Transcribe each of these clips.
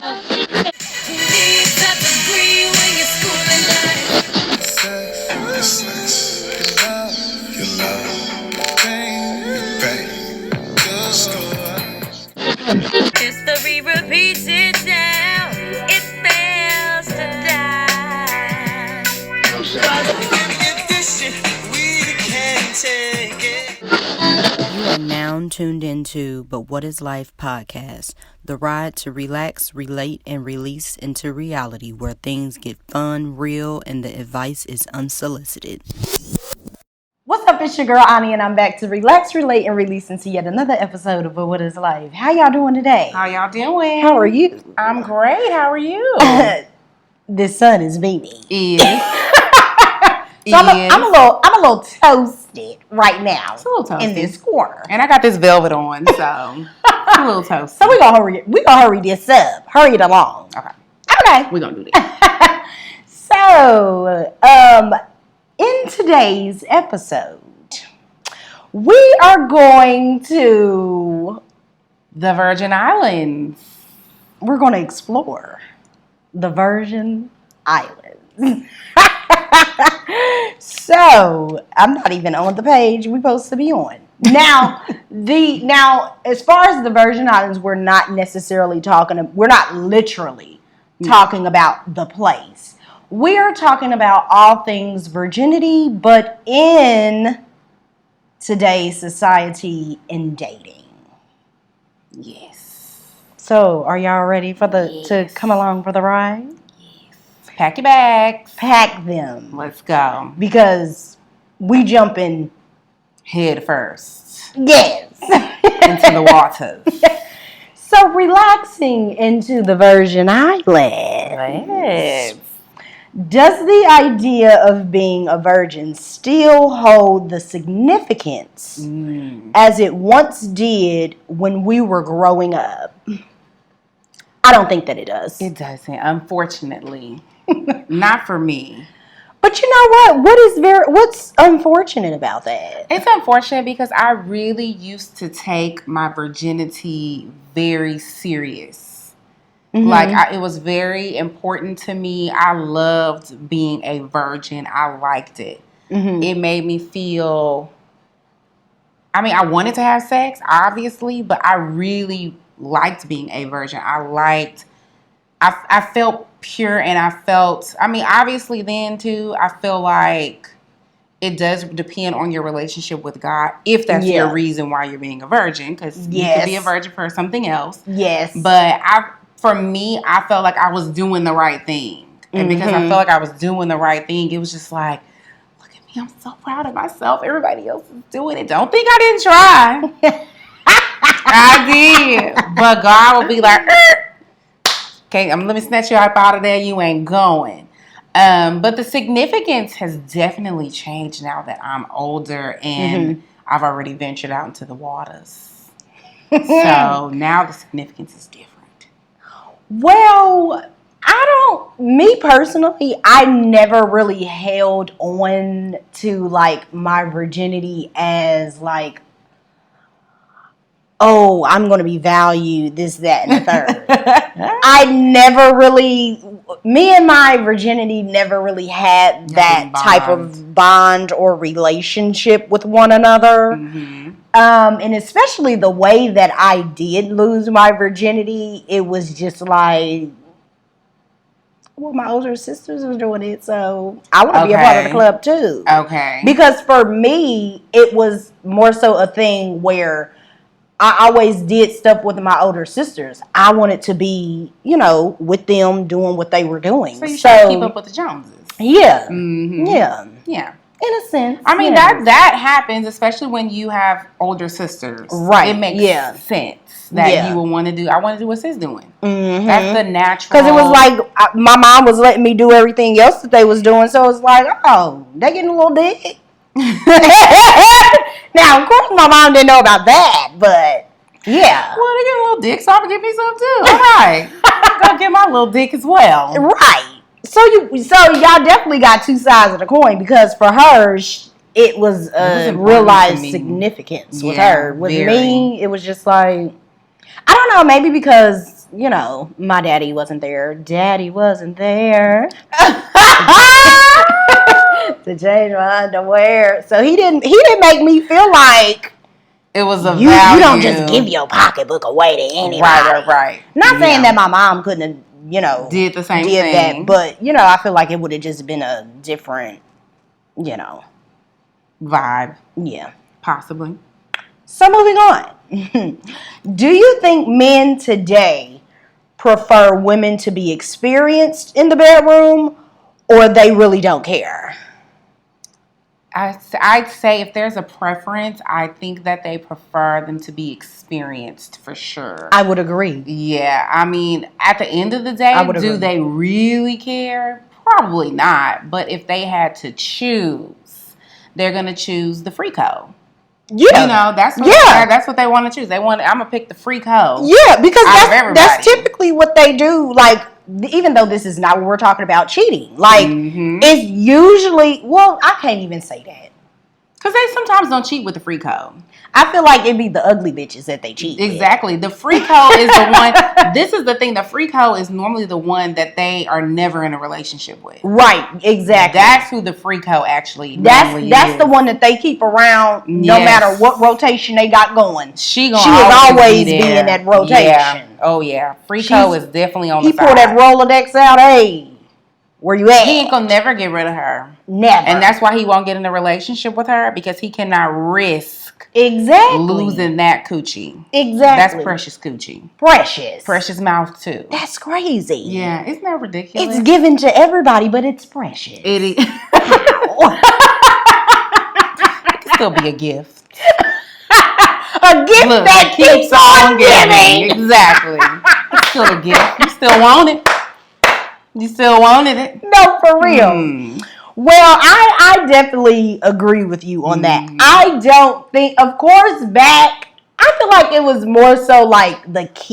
History repeats itself. It fails to die. You are now tuned into But What Is Life podcast, the ride to relax, relate, and release into reality where things get fun, real, and the advice is unsolicited. What's up, it's your girl Ani, and I'm back to relax, relate, and release into yet another episode of But What Is Life. How y'all doing today? How y'all doing? How are you? I'm great. How are you? This sun is beaming. Is. So I'm a little toasted right now. It's a little toasty in this corner, and I got this velvet on, so it's a little toasty. So we gonna hurry this up. Hurry it along. Okay. We're gonna do that. So, in today's episode, we are going to the Virgin Islands. We're going to explore the Virgin Islands. So, I'm not even on the page we're supposed to be on. Now, as far as the Virgin Islands, we're not literally talking about the place. We're talking about all things virginity, but in today's society and dating. Yes. So, are y'all ready to come along for the ride? Yes. Pack your bags. Pack them. Let's go. Because we jumping head first. Yes. Into the waters. So, relaxing into the Virgin Islands. Yes. Does the idea of being a virgin still hold the significance as it once did when we were growing up? I don't think that it does. It doesn't, unfortunately. Not for me. But you know what? What's unfortunate about that? It's unfortunate because I really used to take my virginity very serious. Mm-hmm. Like, it was very important to me. I loved being a virgin. I liked it. Mm-hmm. It made me feel, I wanted to have sex, obviously, but I really liked being a virgin. I felt pure, and I felt, obviously then too, I feel like it does depend on your relationship with God, if that's your reason why you're being a virgin, because you could be a virgin for something else. Yes. But for me, I felt like I was doing the right thing. And because I felt like I was doing the right thing, it was just like, look at me, I'm so proud of myself. Everybody else is doing it. Don't think I didn't try. I did. But God will be like, okay, let me snatch you up out of there. You ain't going. But the significance has definitely changed now that I'm older and I've already ventured out into the waters. So now the significance is different. Well, me personally, I never really held on to like my virginity as like, oh, I'm going to be valued, this, that, and the third. Me and my virginity never really had that type of bond or relationship with one another. Mm-hmm. And especially the way that I did lose my virginity, it was just like, well, my older sisters were doing it, so I want to be a part of the club too. Okay. Because for me, it was more so a thing where I always did stuff with my older sisters. I wanted to be, with them doing what they were doing. So you should keep up with the Joneses. Yeah. Mm-hmm. Yeah. In a sense. That happens, especially when you have older sisters. Right. It makes sense that you will want to do. I want to do what sis doing. Mm-hmm. That's the natural. Because it was like my mom was letting me do everything else that they was doing. So it's like, oh, they getting a little dick. Now, of course, my mom didn't know about that, but yeah. Well, they get a little dick, so I'm gonna give me some too. All right, I'm gonna get my little dick as well. Right. So y'all definitely got two sides of the coin, because for her, it was realized significance with her. With me, it was just like, I don't know, maybe because you know, my daddy wasn't there. Daddy wasn't there to change my underwear. So he didn't make me feel like it was a you value. You don't just give your pocketbook away to anybody. Right. Not saying that my mom couldn't have, you know, did the same thing. That, but, you know, I feel like it would have just been a different, you know, vibe. Yeah. Possibly. So moving on. Do you think men today prefer women to be experienced in the bedroom, or they really don't care? I'd say if there's a preference, I think that they prefer them to be experienced for sure. I would agree. Yeah. I mean, at the end of the day, do they really care? Probably not. But if they had to choose, they're going to choose the freako. Yeah. You know, that's what they want to choose. I'm going to pick the freak hoe. Yeah, because that's typically what they do. Like, even though this is not what we're talking about cheating. Like, it's usually, well, I can't even say that. Because they sometimes don't cheat with the freak hoe. I feel like it'd be the ugly bitches that they cheat Exactly. The freak hoe is the one. This is the thing. The freak hoe is normally the one that they are never in a relationship with. Right. Exactly. That's who the freak hoe actually That's the one that they keep around no matter what rotation they got going. She is always be in that rotation. Yeah. Oh, yeah. Freak hoe is definitely on the side. He pulled that Rolodex out. Hey, where you at? He ain't gonna never get rid of her. Never. And that's why he won't get in a relationship with her, because he cannot risk losing that coochie. Exactly. That's precious coochie. Precious mouth too. That's crazy. Yeah, isn't that ridiculous? It's given to everybody, but it's precious. It is. It can still be a gift. A gift that keeps on giving. Exactly. It's still a gift. You still want it. You still wanted it. No, for real. Well, I definitely agree with you on that. I don't think, of course, I feel like it was more so like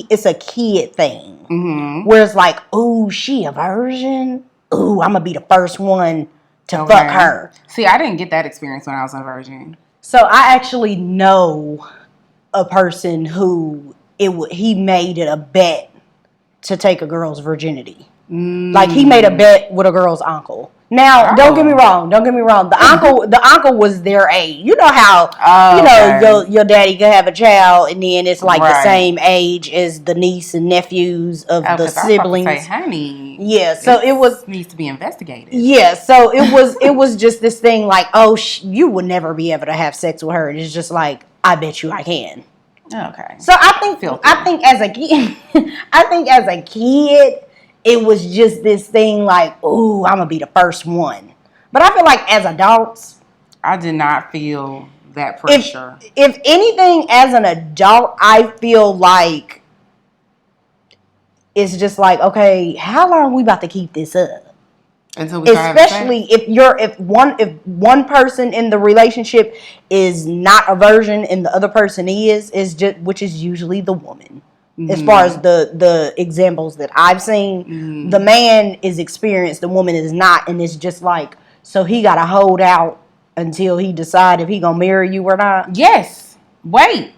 it's a kid thing. Where it's like, ooh, she a virgin? Ooh, I'm going to be the first one to fuck her. See, I didn't get that experience when I was a virgin. So I actually know a person who he made it a bet to take a girl's virginity. Like, he made a bet with a girl's uncle. Now, don't get me wrong. The uncle was their age. You know how your daddy could have a child, and then it's like the same age as the niece and nephews of the siblings. I was about to say, honey. Yeah, so it needs to be investigated. Yeah, so it was just this thing like, oh, you would never be able to have sex with her. It's just like, I bet you I can. Okay. So I think as a kid, it was just this thing like, ooh, I'm going to be the first one. But I feel like as adults, I did not feel that pressure. If anything, as an adult, I feel like it's just like, okay, how long are we about to keep this up? Until we especially if one person in the relationship is not a virgin and the other person is just, which is usually the woman. As far as the examples that I've seen, the man is experienced, the woman is not, and it's just like, so he got to hold out until he decide if he gonna marry you or not. Yes. Wait.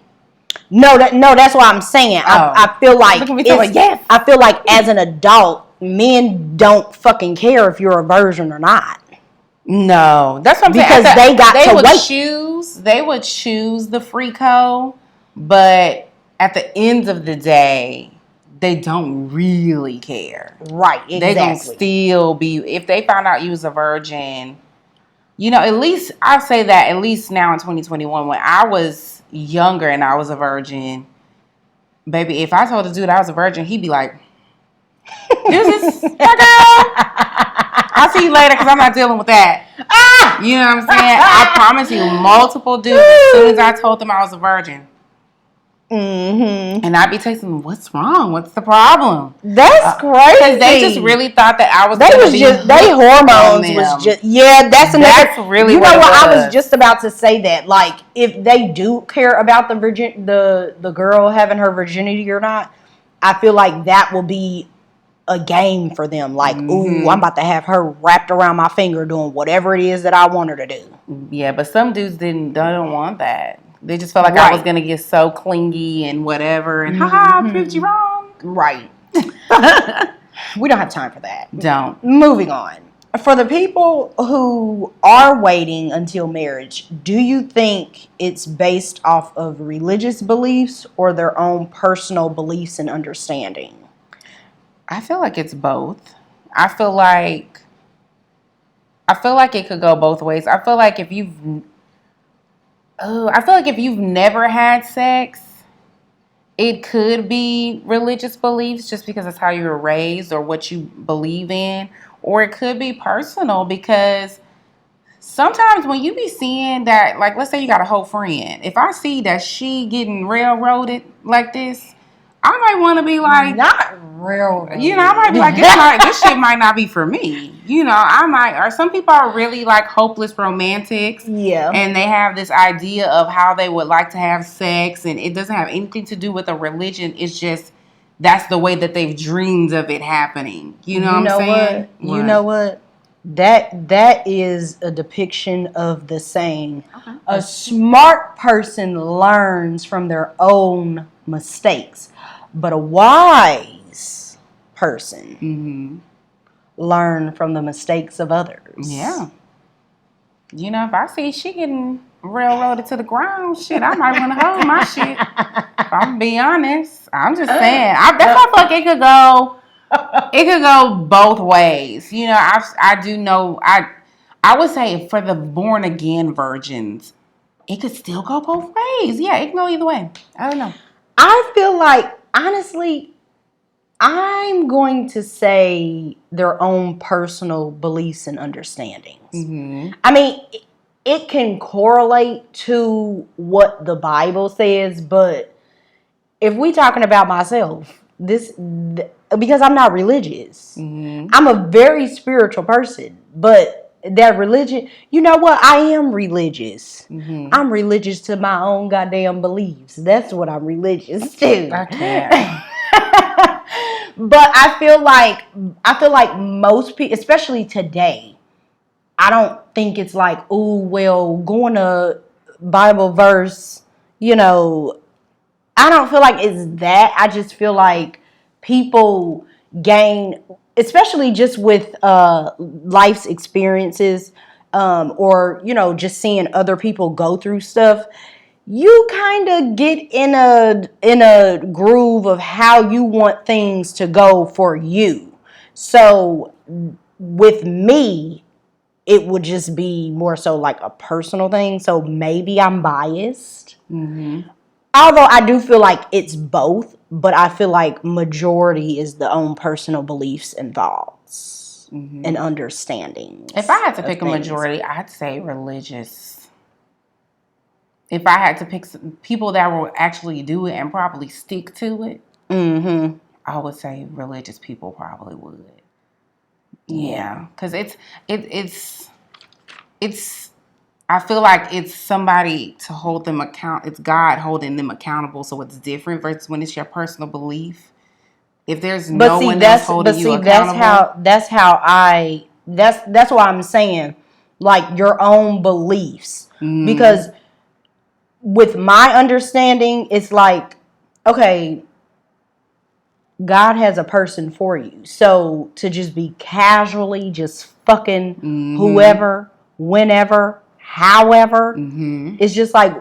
No, that's what I'm saying. I feel like I feel like as an adult, men don't fucking care if you're a virgin or not. No, that's what I'm saying. Because they would choose the freako, but at the end of the day, they don't really care. Right, exactly. They gonna still be, if they found out you was a virgin, you know, at least, I'll say that at least now in 2021, when I was younger and I was a virgin, baby, if I told the dude I was a virgin, he'd be like, this is my girl. I'll see you later because I'm not dealing with that. You know what I'm saying? I promise you, multiple dudes, as soon as I told them I was a virgin, and I'd be texting them, what's wrong? What's the problem? That's crazy. Because they just really thought that I was their hormones was just, that's really, you know what, I was just about to say that, like, if they do care about the girl having her virginity or not, I feel like that will be a game for them. Like, ooh, I'm about to have her wrapped around my finger doing whatever it is that I want her to do. Yeah, but some dudes don't want that. They just felt like I was going to get so clingy and whatever. And, I proved you wrong. Right. We don't have time for that. Don't. Moving on. For the people who are waiting until marriage, do you think it's based off of religious beliefs or their own personal beliefs and understanding? I feel like it's both. I feel like it could go both ways. I feel like if you've never had sex, it could be religious beliefs just because it's how you were raised or what you believe in. Or it could be personal because sometimes when you be seeing that, like, let's say you got a whole friend. If I see that she getting railroaded like this, I might want to be like, not railroaded. I might be like, this shit might not be for me. Or some people are really like hopeless romantics. Yeah. And they have this idea of how they would like to have sex, and it doesn't have anything to do with a religion. It's just that's the way that they've dreamed of it happening. You know what I'm saying? You know what? That is a depiction of the saying. Okay. A smart person learns from their own mistakes, but a wise person learn from the mistakes of others. Yeah. If I see she getting railroaded to the ground, shit, I might want to hold my shit. If I'm be honest, I'm just saying. That's why I feel like it could go. It could go both ways. I do know. I would say for the born again virgins, it could still go both ways. Yeah, it can go either way. I don't know. I feel like, honestly, I'm going to say their own personal beliefs and understandings. Mm-hmm. I mean, it can correlate to what the Bible says, but if we talking about myself, because I'm not religious. Mm-hmm. I'm a very spiritual person, but that religion, you know what? I am religious. Mm-hmm. I'm religious to my own goddamn beliefs. That's what I'm religious to. I can't. But I feel like most people, especially today, I don't think it's like, oh, well, going to Bible verse, I don't feel like it's that. I just feel like people gain, especially just with life's experiences, or just seeing other people go through stuff. You kind of get in a groove of how you want things to go for you. So with me, it would just be more so like a personal thing. So maybe I'm biased. Mm-hmm. Although I do feel like it's both, but I feel like majority is the own personal beliefs and thoughts and understanding. If I had to pick a majority, I'd say religious. If I had to pick people that will actually do it and probably stick to it, I would say religious people probably would. Yeah, because it's. I feel like it's somebody to hold them account. It's God holding them accountable, so it's different versus when it's your personal belief. If there's no one else holding you accountable, that's why I'm saying like your own beliefs, because with my understanding, it's like, okay, God has a person for you. So to just be casually just fucking whoever, whenever, however, it's just like,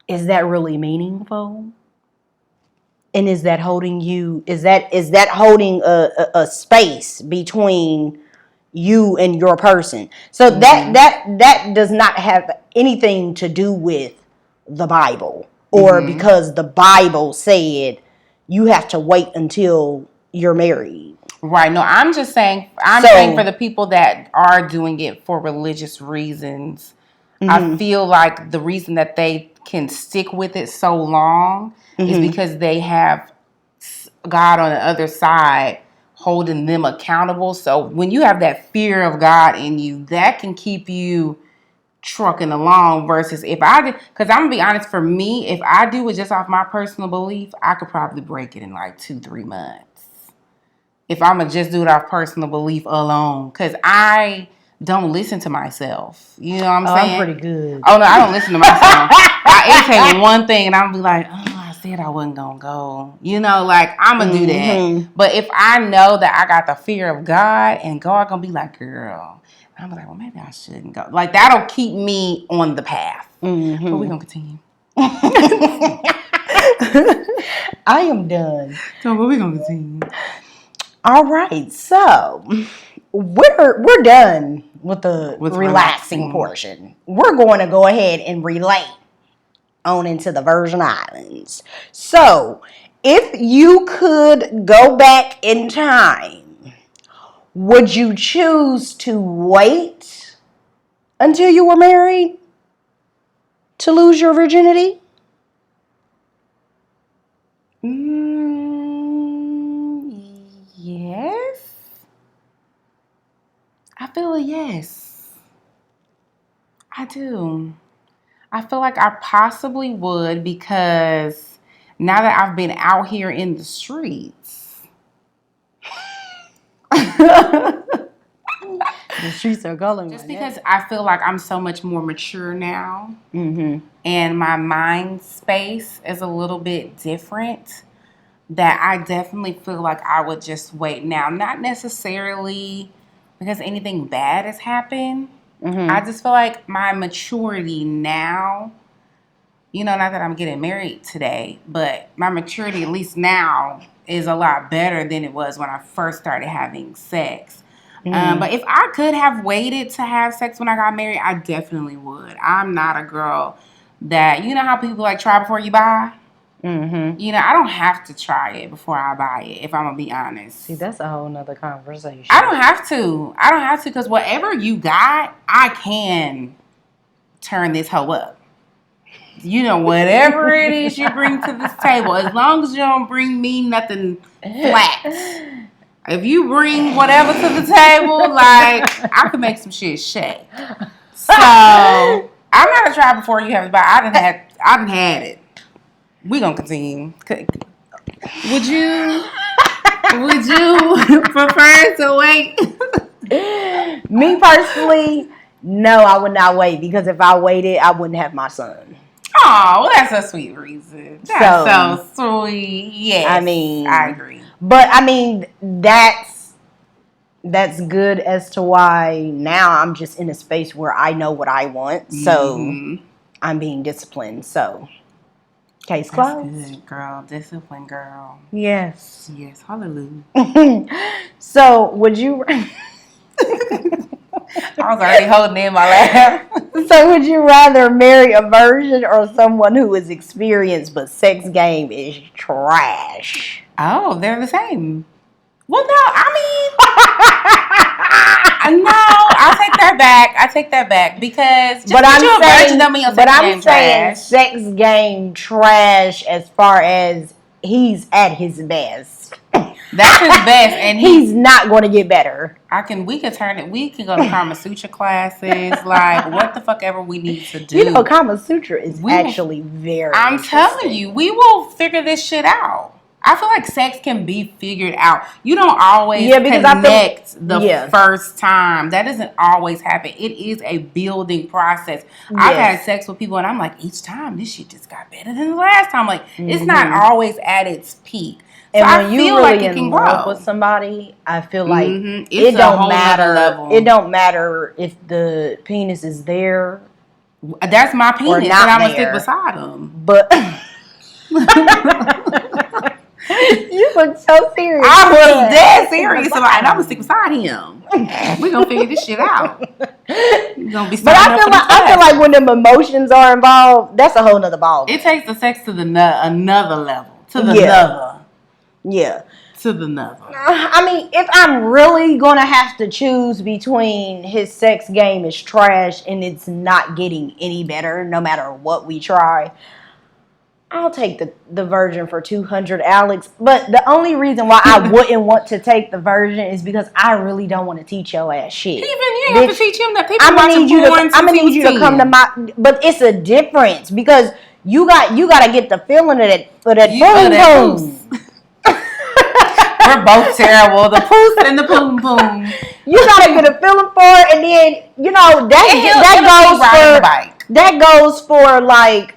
is that really meaningful? And is that holding you? Is that holding a space between you and your person? So that does not have anything to do with the Bible, or because the Bible said you have to wait until you're married. Right. No, I'm just saying. I'm saying for the people that are doing it for religious reasons, I feel like the reason that they can stick with it so long is because they have God on the other side holding them accountable. So when you have that fear of God in you, that can keep you trucking along versus if I did, because I'm gonna be honest, for me, if I do it just off my personal belief, I could probably break it in like 2-3 months. If I'm gonna just do it off personal belief alone, because I don't listen to myself. You know what I'm saying? I'm pretty good. Oh no, I don't listen to myself. I irritate with one thing and I'll be like, oh, I said I wasn't gonna go. You know, like I'm gonna do that. But if I know that I got the fear of God and God gonna be like, girl, I'm like, well, maybe I shouldn't go. Like that'll keep me on the path. But we're gonna continue. I am done. So, but we're gonna continue. All right, so we're done with the relaxing portion. We're going to go ahead and relate on into the Virgin Islands. So, if you could go back in time, would you choose to wait until you were married to lose your virginity? Yes. I feel a yes. I do. I feel like I possibly would because now that I've been out here in the streets. The streets are calling. Just because I feel like I'm so much more mature now. And my mind space is a little bit different, that I definitely feel like I would just wait now. Not necessarily because anything bad has happened. I just feel like my maturity now, you know, not that I'm getting married today, but my maturity, at least now, is a lot better than it was when I first started having sex. But if I could have waited to have sex when I got married, I definitely would. I'm not a girl that, you know how people like try before you buy? You know, I don't have to try it before I buy it, if I'm going to be honest. See, that's a whole nother conversation. I don't have to because whatever you got, I can turn this hoe up. You know, whatever it is you bring to this table, as long as you don't bring me nothing flat. If you bring whatever to the table, like, I can make some shit shake. So, I'm not a try before you have to buy. I done had it. We gonna continue. Would you prefer to wait? Me personally, no, I would not wait, because if I waited, I wouldn't have my son. Oh, well, that's a sweet reason. That's so sweet. Yes, I mean, I agree. But I mean, that's good as to why now I'm just in a space where I know what I want, so I'm being disciplined. So, case closed. That's good, girl. Discipline, girl. Yes. Yes. Hallelujah. So, would you? I was already holding in my laugh. So would you rather marry a virgin or someone who is experienced but sex game is trash? Oh, they're the same. Well, no, I mean, no, I take that back because just I'm saying sex game trash as far as he's at his best. That's his best, and he's not going to get better. We could turn it. We can go to Kama Sutra classes, like what the fuck ever we need to do. You know, Kama Sutra is actually very. I'm telling you, we will figure this shit out. I feel like sex can be figured out. You don't always connect the first time. That doesn't always happen. It is a building process. Yes. I've had sex with people, and I'm like, each time this shit just got better than the last time. Like it's not always at its peak. And so when you really in love with somebody, I feel like it don't matter. It don't matter if the penis is there. That's my penis, and I'm gonna stick beside him. But you look so serious. I was dead serious about it, and I'm gonna stick beside him. We're gonna figure this shit out. Gonna be but I feel like when them emotions are involved, that's a whole nother ball. It takes the sex to another level. Yeah. To the nother. I mean, if I'm really going to have to choose between his sex game is trash and it's not getting any better no matter what we try, I'll take the virgin for 200, Alex. But the only reason why I wouldn't want to take the virgin is because I really don't want to teach your ass shit. You ain't have to teach him that. I'm gonna need you to come to my. But it's a difference because you got to get the feeling of that boom boom. We're both terrible. The poos and the poom poom. You gotta get a feeling for it, and then you know that goes for like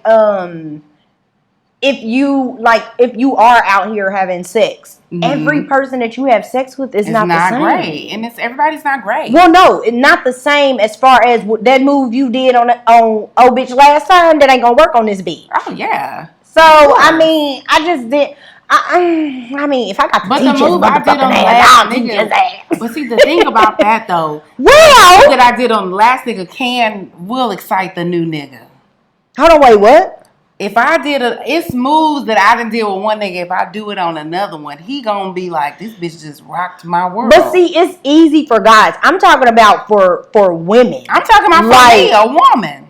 if you are out here having sex, every person that you have sex with is not the same. Great, and everybody's not great. Well, no, it's not the same as far as that move you did on oh bitch last time. That ain't gonna work on this bitch. Oh yeah. So I mean, I just did. I mean, if I got to teach his motherfucking ass, I'll teach his ass. But see, the thing about that though, well, that I did on the last nigga will excite the new nigga. Hold on, wait, what? If I did it's moves that I didn't deal with one nigga. If I do it on another one, he gonna be like, this bitch just rocked my world. But see, it's easy for guys. I'm talking about for women. I'm talking about for me, a woman.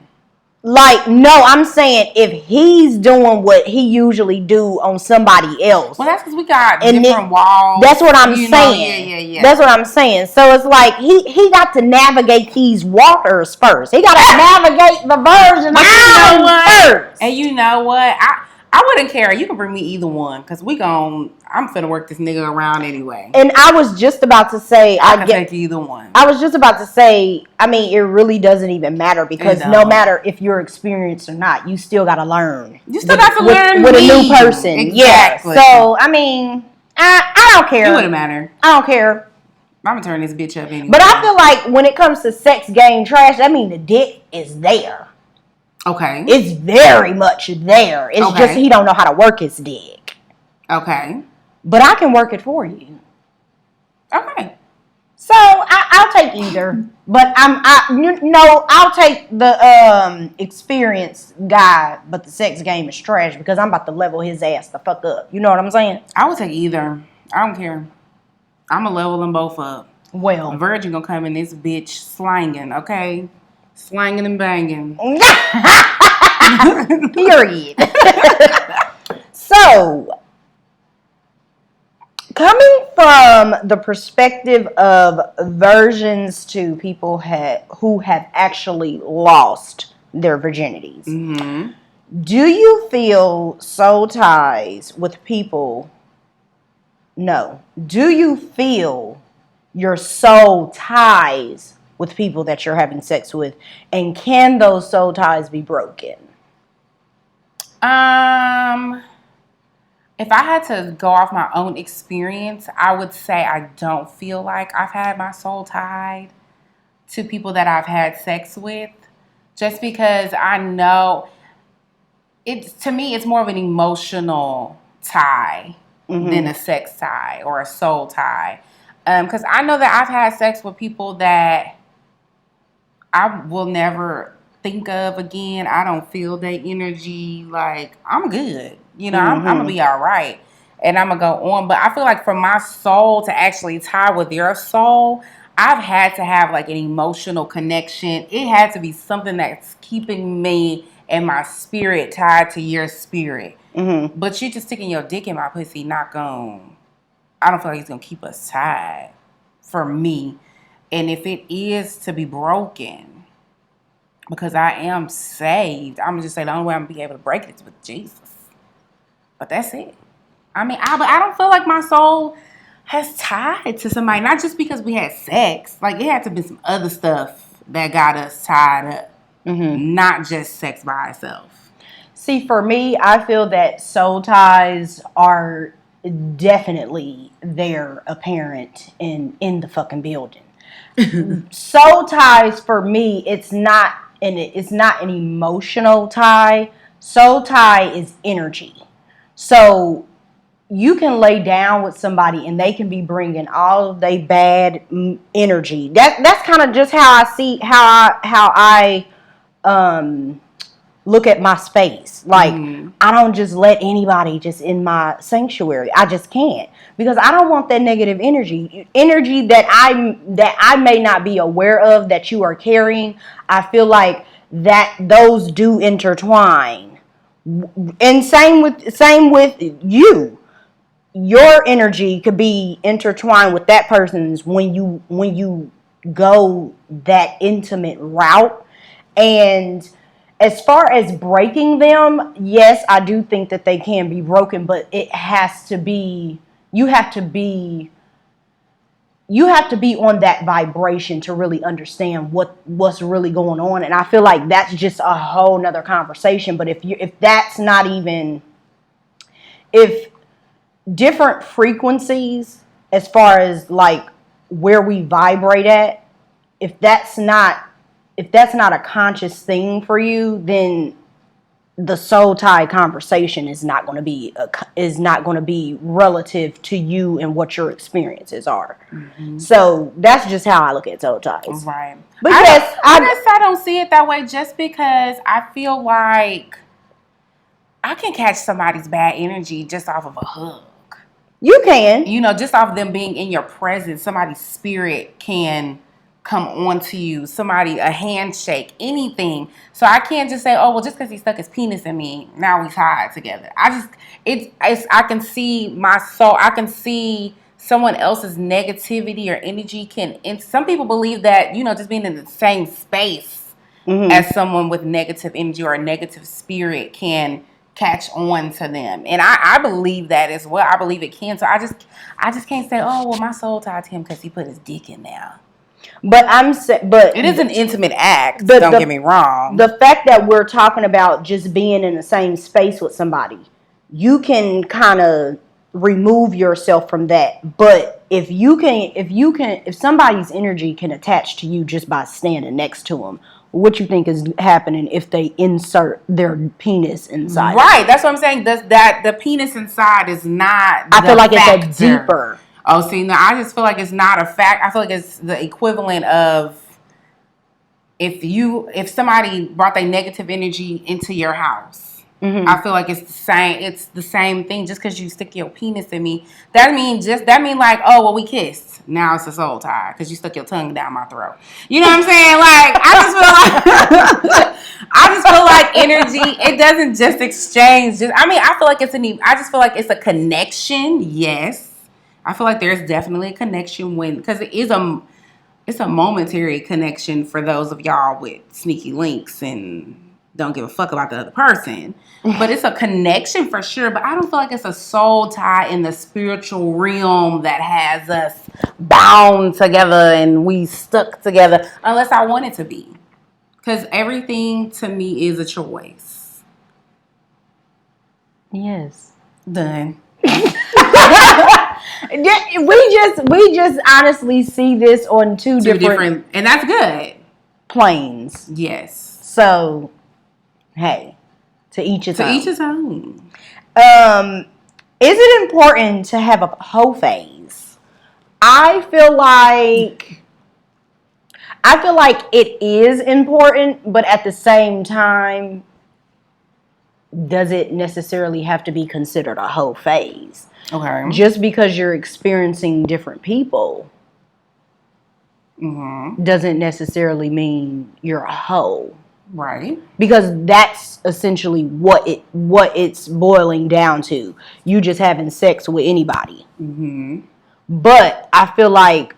Like, no, I'm saying if he's doing what he usually do on somebody else. Well, that's because we got different walls. That's what I'm saying. Yeah. That's what I'm saying. So it's like he got to navigate these waters first. He got to navigate the version first. And you know what? I wouldn't care. You can bring me either one because I'm finna work this nigga around anyway. And I was just about to say I can take either one. I was just about to say, I mean, it really doesn't even matter because no matter if you're experienced or not, you still got to learn. You still got to learn with a new person. Exactly. Yeah. So I mean, I don't care. It wouldn't matter. I don't care. I'm gonna turn this bitch up anyway. But I feel like when it comes to sex game trash, that means the dick is there. Okay. It's very much there. It's just he don't know how to work his dick. Okay. But I can work it for you. Okay. So I'll take either. But I'll take the experienced guy, but the sex game is trash because I'm about to level his ass the fuck up. You know what I'm saying? I would take either. I don't care. I'm gonna level them both up. Well, a virgin gonna come in this bitch slanging, okay? Slanging and banging. Period. So, coming from the perspective of virgins to people who have actually lost their virginities, mm-hmm. Do you feel soul ties with people? No. Do you feel your soul ties with people that you're having sex with, and can those soul ties be broken? If I had to go off my own experience, I would say I don't feel like I've had my soul tied to people that I've had sex with, just because I know to me it's more of an emotional tie than a sex tie or a soul tie. Because I know that I've had sex with people that I will never think of again. I don't feel that energy. Like, I'm good. You know, I'm going to be all right. And I'm going to go on. But I feel like for my soul to actually tie with your soul, I've had to have like an emotional connection. It had to be something that's keeping me and my spirit tied to your spirit. Mm-hmm. But you just sticking your dick in my pussy, not going. I don't feel like it's going to keep us tied for me. And if it is to be broken, because I am saved, I'm going to just say the only way I'm going to be able to break it is with Jesus. But that's it. I mean, I don't feel like my soul has tied to somebody. Not just because we had sex. Like, it had to be some other stuff that got us tied up. Mm-hmm. Not just sex by itself. See, for me, I feel that soul ties are definitely there apparent in the fucking building. Soul ties for me, it's not an emotional tie. Soul tie is energy. So you can lay down with somebody and they can be bringing all of their bad energy. That's kind of just how I see how I look at my space. Like, I don't just let anybody just in my sanctuary. I just can't, because I don't want that negative energy that I may not be aware of that you are carrying. I feel like that those do intertwine, and same with you. Your energy could be intertwined with that person's when you go that intimate route. And as far as breaking them, yes, I do think that they can be broken, but it has to be, you have to be on that vibration to really understand what's really going on. And I feel like that's just a whole nother conversation. But if that's not even if different frequencies, as far as like where we vibrate at, if that's not a conscious thing for you, then the soul tie conversation is not going to be relative to you and what your experiences are. Mm-hmm. So that's just how I look at soul ties. Right. But I guess I don't see it that way, just because I feel like I can catch somebody's bad energy just off of a hug. You can. Just off them being in your presence, somebody's spirit can come onto you, a handshake, anything. So I can't just say, oh, well, just because he stuck his penis in me, now we tied together. I can see my soul. I can see someone else's negativity or energy and some people believe that, just being in the same space as someone with negative energy or a negative spirit can catch on to them. And I believe that as well. I believe it can. So I just can't say, oh, well, my soul tied to him because he put his dick in there. But it is an intimate act. Don't get me wrong. The fact that we're talking about just being in the same space with somebody, you can kind of remove yourself from that. But if somebody's energy can attach to you just by standing next to them, what you think is happening if they insert their penis inside? Right. That's what I'm saying. That the penis inside is not. I feel like it's a deeper. Oh, see, no, I just feel like it's not a fact. I feel like it's the equivalent of if somebody brought their negative energy into your house. Mm-hmm. I feel like it's the same. It's the same thing. Just because you stick your penis in me, that mean like, oh, well, we kissed. Now it's a soul tie because you stuck your tongue down my throat. You know what I'm saying? Like, I just feel like energy. It doesn't just exchange. I feel like I just feel like it's a connection. Yes. I feel like there's definitely a connection because it's a momentary connection for those of y'all with sneaky links and don't give a fuck about the other person. But it's a connection for sure. But I don't feel like it's a soul tie in the spiritual realm that has us bound together and we stuck together unless I want it to be. Because everything to me is a choice. Yes. Done. We just honestly see this on two different and that's good planes. Yes. So, hey, to each his own. Is it important to have a hoe phase? I feel like it is important, but at the same time, does it necessarily have to be considered a hoe phase? Okay. Just because you're experiencing different people doesn't necessarily mean you're a hoe. Right. Because that's essentially what it's boiling down to. You just having sex with anybody. Mm-hmm. But I feel like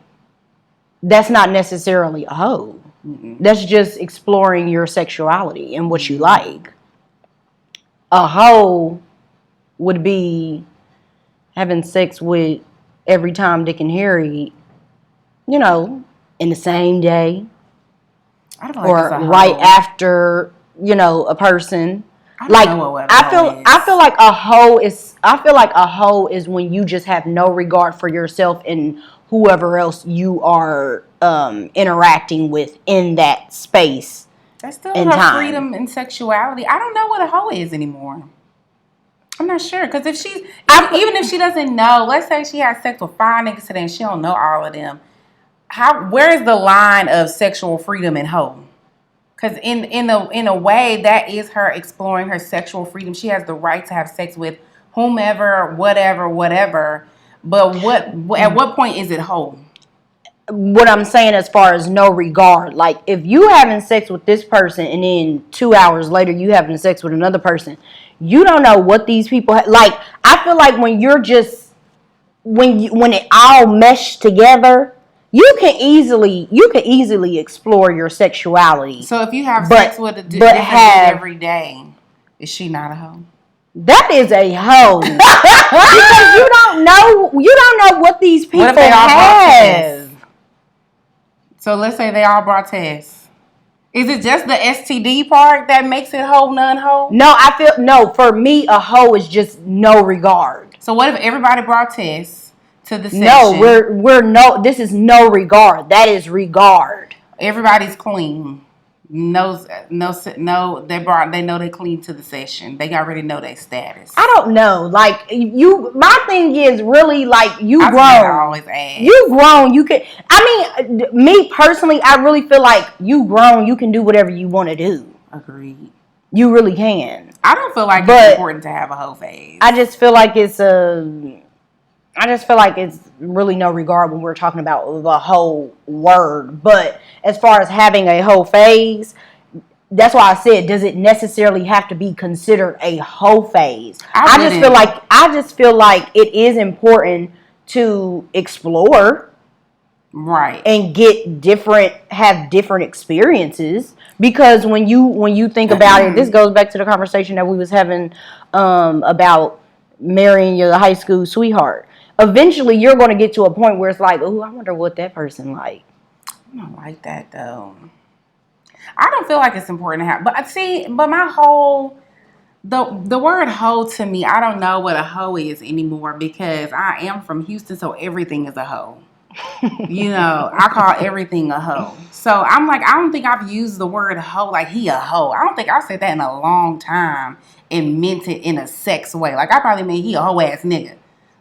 that's not necessarily a hoe. Mm-hmm. That's just exploring your sexuality and what you like. A hoe would be having sex with every Tom, Dick, and Harry, in the same day. I don't or right after, a person. I feel like a hoe is when you just have no regard for yourself and whoever else you are interacting with in that space. That's still her freedom and sexuality. I don't know what a hoe is anymore. I'm not sure, because even if she doesn't know, let's say she has sex with 5 niggas today and she don't know all of them. Where is the line of sexual freedom and hoe? Because in a way, that is her exploring her sexual freedom. She has the right to have sex with whomever, whatever. But at what point is it hoe? What I'm saying as far as no regard, like if you having sex with this person and then 2 hours later you having sex with another person, you don't know what these people like. I feel like when you're just when it all meshed together, you can easily explore your sexuality. So if you have sex with a dude every day, is she not a hoe? That is a hoe. Because you don't know what these people have. So let's say they all brought tests. Is it just the STD part that makes it hoe, non-hoe? No, for me, a hoe is just no regard. So what if everybody brought tests to the session? No, this is no regard. That is regard. Everybody's clean. No, they know they clean to the session. They already know their status. I don't know. Like my thing is really like you grown. I always ask. You grown. You can. I mean, me personally, I really feel like you grown. You can do whatever you want to do. Agreed. You really can. I don't feel like it's important to have a hoe phase. I just feel like it's really no regard when we're talking about the whole word. But as far as having a whole phase, that's why I said, does it necessarily have to be considered a whole phase? I just feel like it is important to explore, right, and have different experiences. Because when you think about it, this goes back to the conversation that we was having about marrying your high school sweetheart. Eventually, you're going to get to a point where it's like, oh, I wonder what that person like. I don't like that, though. I don't feel like it's important to have. But my whole... The word hoe to me, I don't know what a hoe is anymore because I am from Houston, so everything is a hoe. You know, I call everything a hoe. So I'm like, I don't think I've used the word hoe like he a hoe. I don't think I've said that in a long time and meant it in a sex way. Like, I probably mean he a hoe ass nigga.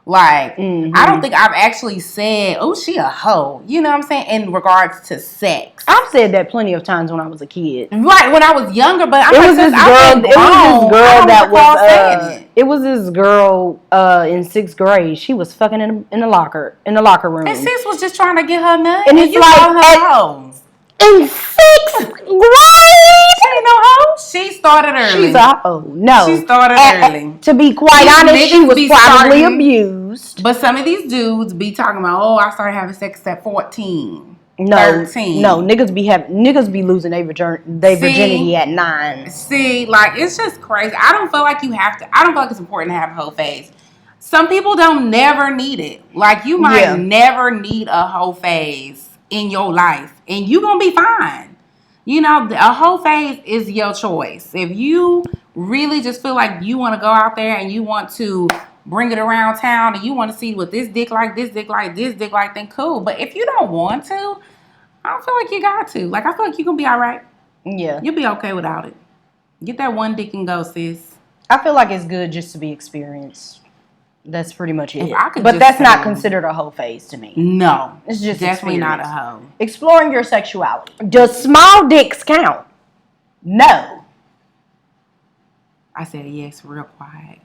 Like, I don't think I've actually said, oh, she a hoe. You know what I'm saying? In regards to sex. I've said that plenty of times when I was a kid. Right, when I was younger, but it was this girl in 6th grade. She was fucking in the locker room. And sis was just trying to get her nut. And it's you like, call her hoe. In 6th grade? She ain't no hoe. She started early. She's a hoe. No. She started early. To be quite honest, she was probably abused. But some of these dudes be talking about, oh, I started having sex at 14. No, 13. No, niggas be losing their virginity at 9. See, like, it's just crazy. I don't feel like it's important to have a hoe phase. Some people don't never need it. Like, you might never need a hoe phase in your life, and you gonna be fine. You know, a hoe phase is your choice. If you really just feel like you want to go out there and you want to bring it around town and you want to see what this dick like, then cool. But if you don't want to, I don't feel like you got to. Like, I feel like you're gonna be all right. Yeah, you'll be okay without it. Get that one dick and go, sis. I feel like it's good just to be experienced. That's pretty much it. But that's not considered a hoe phase to me. No. It's just definitely experience. Not a hoe. Exploring your sexuality. Does small dicks count? No. I said yes real quiet.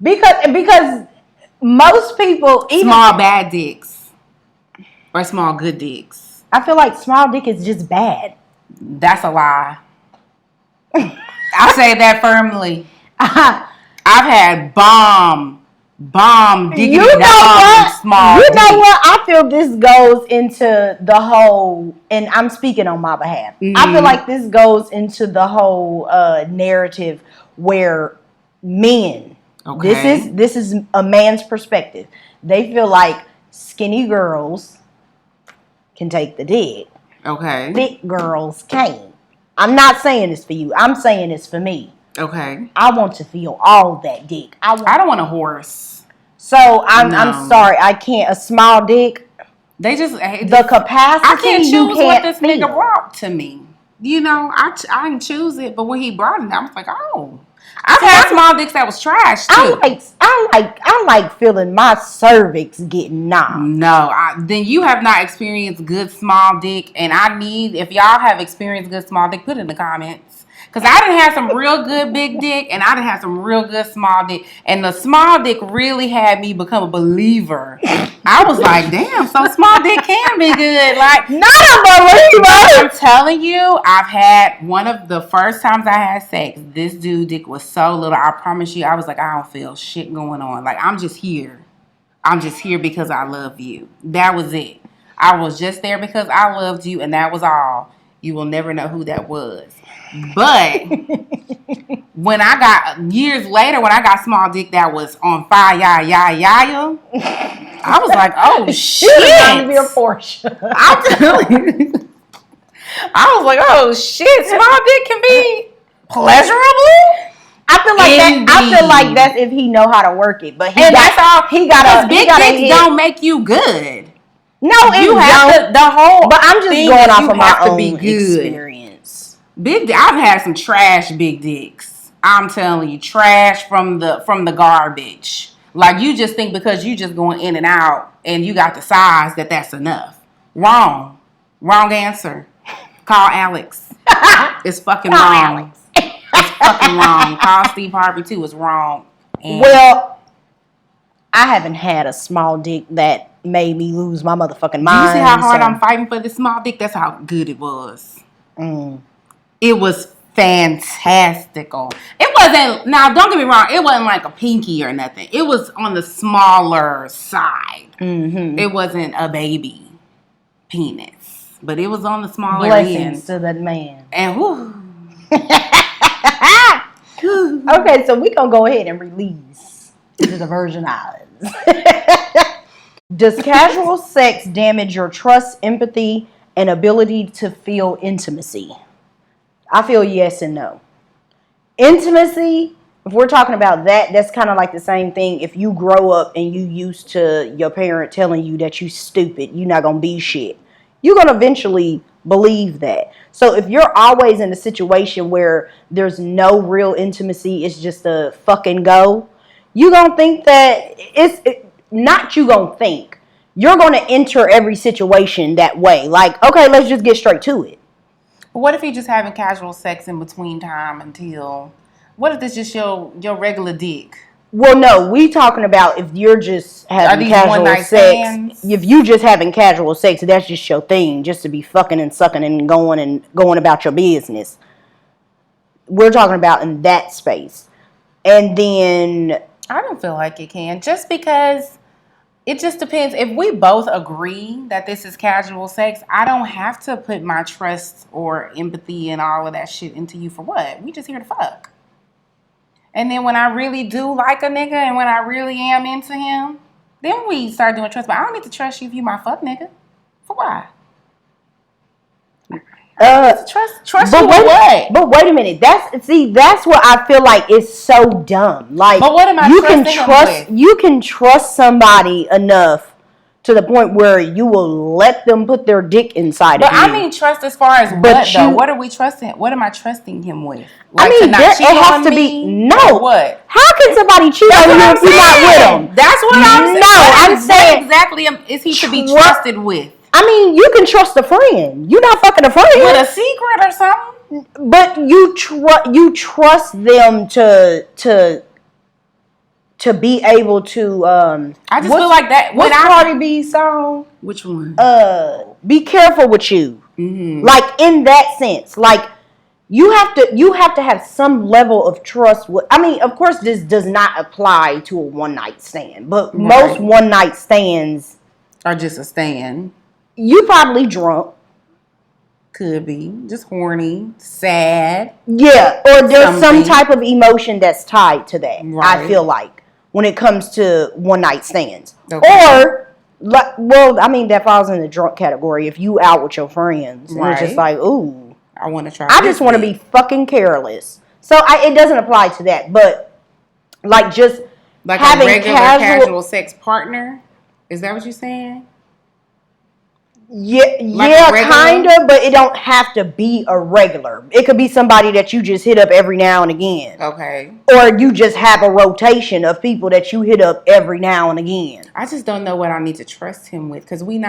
because most people... even small bad dicks. Or small good dicks. I feel like small dick is just bad. That's a lie. I say that firmly. I've had bomb diggity small. You know what? I feel this goes into the whole, and I'm speaking on my behalf. I feel like this goes into the whole narrative where men. Okay. This is a man's perspective. They feel like skinny girls can take the dick. Okay. Thick girls can't. I'm not saying this for you. I'm saying this for me. Okay. I want to feel all that dick. I don't want a horse. So I'm sorry. I can't. A small dick. They just the capacity. I can't choose what this nigga brought to me. You know, I didn't choose it, but when he brought it, I was like, oh. I've had small dicks that was trash too. I like feeling my cervix getting knocked. No, then you have not experienced good small dick, and if y'all have experienced good small dick, put it in the comments. Because I done had some real good big dick, and I done had some real good small dick. And the small dick really had me become a believer. I was like, damn, so small dick can be good. Like, not a believer. I'm telling you, I've had one of the first times I had sex, this dude dick was so little. I promise you, I was like, I don't feel shit going on. Like, I'm just here. I'm just here because I love you. That was it. I was just there because I loved you, and that was all. You will never know who that was. But when I got years later, when I got small dick that was on fire, I was like, oh shit! It's to be a Porsche. I'm telling you, I was like, oh shit! Small dick can be pleasurable. I feel like that's if he know how to work it, but that's all. He got big dicks don't make you good. No, you have the whole. But I'm just going off of my own experience. I've had some trash big dicks. I'm telling you, trash from the garbage. Like you just think because you just going in and out and you got the size that's enough. Wrong answer. Call Alex. It's fucking wrong. Alex. It's fucking wrong. Call Steve Harvey too. It's wrong. And well, I haven't had a small dick that made me lose my motherfucking mind. Do you see how hard I'm fighting for this small dick? That's how good it was. It was fantastical. It wasn't, now don't get me wrong, it wasn't like a pinky or nothing. It was on the smaller side. Mm-hmm. It wasn't a baby penis, but it was on the smaller end. To that man. And whoo. Okay, so we're going to go ahead and release to the Virgin Islands. Does casual sex damage your trust, empathy, and ability to feel intimacy? I feel yes and no. Intimacy, if we're talking about that's kind of like the same thing. If you grow up and you used to your parent telling you that you stupid, you're not going to be shit, you're going to eventually believe that. So if you're always in a situation where there's no real intimacy, it's just a fucking go, you're going to think that you're going to enter every situation that way. Like, okay, let's just get straight to it. But what if you're just having casual sex in between time until, what if this just your regular dick? Well, no, we talking about if you're just having casual sex. Stands? If you just having casual sex, that's just your thing, just to be fucking and sucking and going about your business. We're talking about in that space. And then I don't feel like it can, just because it just depends. If we both agree that this is casual sex, I don't have to put my trust or empathy and all of that shit into you for what? We just here to fuck. And then when I really do like a nigga and when I really am into him, then we start doing trust. But I don't need to trust you if you my fuck nigga. For why? Trust you with what? But wait a minute. That's what I feel like is so dumb. Like, but what am I you can trust somebody enough to the point where you will let them put their dick inside of you. But I mean trust as far as what though? What are we trusting? What am I trusting him with? Like, I mean, it has to be no. What? How can somebody cheat on you if you're not with them? That's what I'm saying. No, I'm saying exactly is he to be trusted with? I mean, you can trust a friend. You're not fucking a friend with a secret or something. But you trust them to be able to. I just feel like that. What's Cardi B's song? Which one? Be careful with you. Mm-hmm. Like in that sense, like you have to have some level of trust. I mean, of course, this does not apply to a one night stand, but most one night stands are just a stand. You probably drunk. Could be. Just horny. Sad. Yeah. Or there's some type of emotion that's tied to that. Right. I feel like. When it comes to one night stands. Okay. Or, well, I mean, that falls in the drunk category. If you out with your friends. And it's just like, ooh. I want to try. I just want to be fucking careless. So it doesn't apply to that. But, like, just like having a regular casual sex partner? Is that what you're saying? Yeah, kind of, but it don't have to be a regular. It could be somebody that you just hit up every now and again. Okay. Or you just have a rotation of people that you hit up every now and again. I just don't know what I need to trust him with because we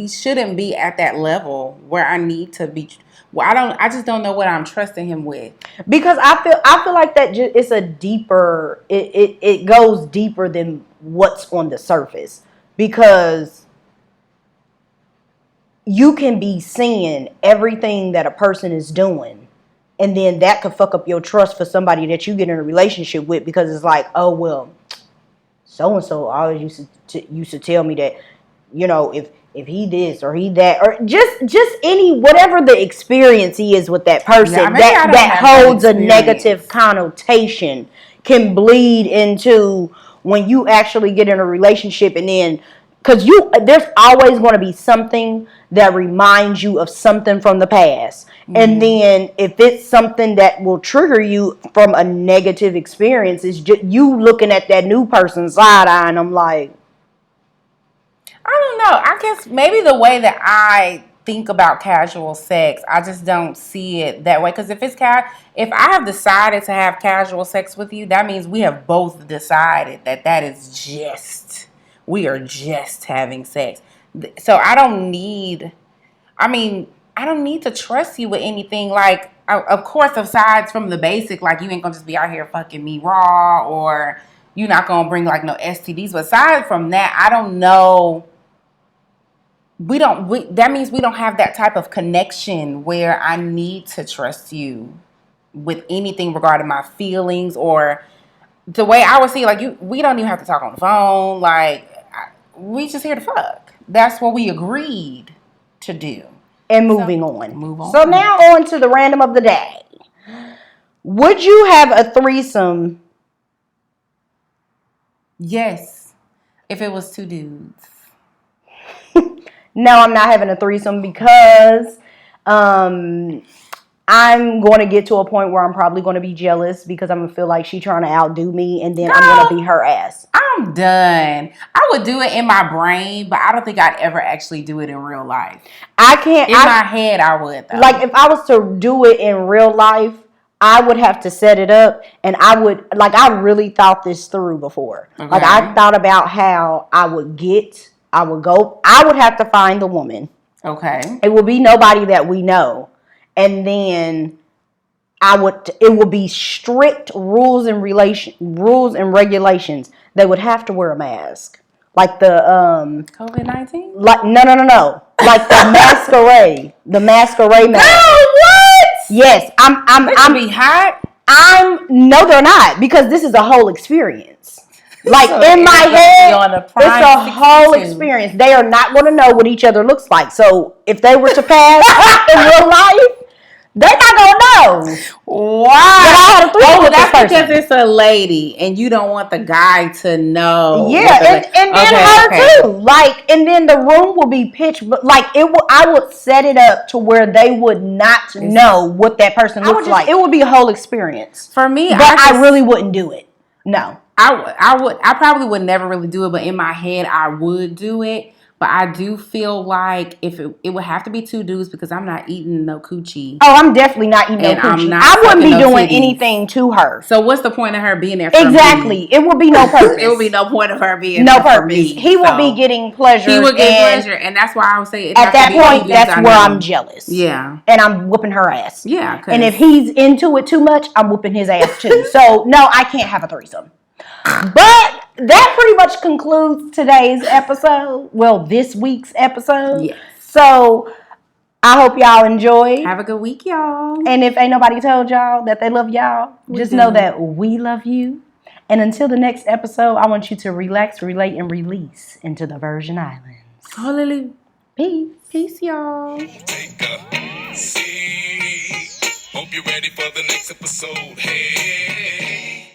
shouldn't be at that level where I need to be. Well, I just don't know what I'm trusting him with. Because I feel like that it's a deeper. It goes deeper than what's on the surface because you can be seeing everything that a person is doing, and then that could fuck up your trust for somebody that you get in a relationship with because it's like, oh well, so and so always used to tell me that you know, if he this or he that, or just any whatever the experience is with that person, that holds a negative connotation can bleed into when you actually get in a relationship, and then because there's always going to be something that reminds you of something from the past. And then if it's something that will trigger you from a negative experience, it's just you looking at that new person's side eye, and I'm like, I don't know. I guess maybe the way that I think about casual sex, I just don't see it that way. Because if I have decided to have casual sex with you, that means we have both decided that is just, we are just having sex. So I don't need to trust you with anything. Like, of course, aside from the basic, like, you ain't gonna just be out here fucking me raw, or you're not gonna bring like no STDs. But aside from that, I don't know. That means we don't have that type of connection where I need to trust you with anything regarding my feelings, or the way I would see, like, we don't even have to talk on the phone. Like, we just here to fuck. That's what we agreed to do. And moving on. So now on to the random of the day. Would you have a threesome? Yes. If it was 2 dudes. No, I'm not having a threesome because I'm going to get to a point where I'm probably going to be jealous because I'm going to feel like she's trying to outdo me, and then I'm going to beat her ass. I'm done. I would do it in my brain, but I don't think I'd ever actually do it in real life. I can't. In my head, I would, though. Like, if I was to do it in real life, I would have to set it up, and I really thought this through before. Okay. Like, I thought about how I would have to find the woman. Okay. It will be nobody that we know. And then it will be strict rules and regulations. They would have to wear a mask. Like the COVID-19? Like no. Like the masquerade mask. Oh, what? Yes, I'm be hot. No, they're not, because this is a whole experience. Like, so in my head, it's a whole experience. They are not going to know what each other looks like. So if they were to pass in real life, they're not going to know. Wow. Oh, that's because it's a lady and you don't want the guy to know. Yeah, and then her too. Like, and then the room will be pitch, but like I would set it up to where they would not know what that person looks like. It would be a whole experience for me. But I really wouldn't do it. No. I probably would never really do it, but in my head I would do it. But I do feel like if it would have to be 2 dudes, because I'm not eating no coochie. Oh, I'm definitely not eating no coochie. I wouldn't be doing anything to her. So what's the point of her being there for exactly. me? It would be no purpose. It would be no point of her being there for me. He would be getting pleasure. He would get pleasure, and that's why I would say at that point, that's where I'm jealous. Yeah. And I'm whooping her ass. Yeah. And if he's into it too much, I'm whooping his ass too. So no, I can't have a threesome. But that pretty much concludes today's episode. Well, this week's episode. Yes. So I hope y'all enjoyed. Have a good week, y'all. And if ain't nobody told y'all that they love y'all, just know that we love you. And until the next episode, I want you to relax, relate, and release into the Virgin Islands. Hallelujah. Peace. Peace, y'all. Take a seat. Hope you're ready for the next episode. Hey.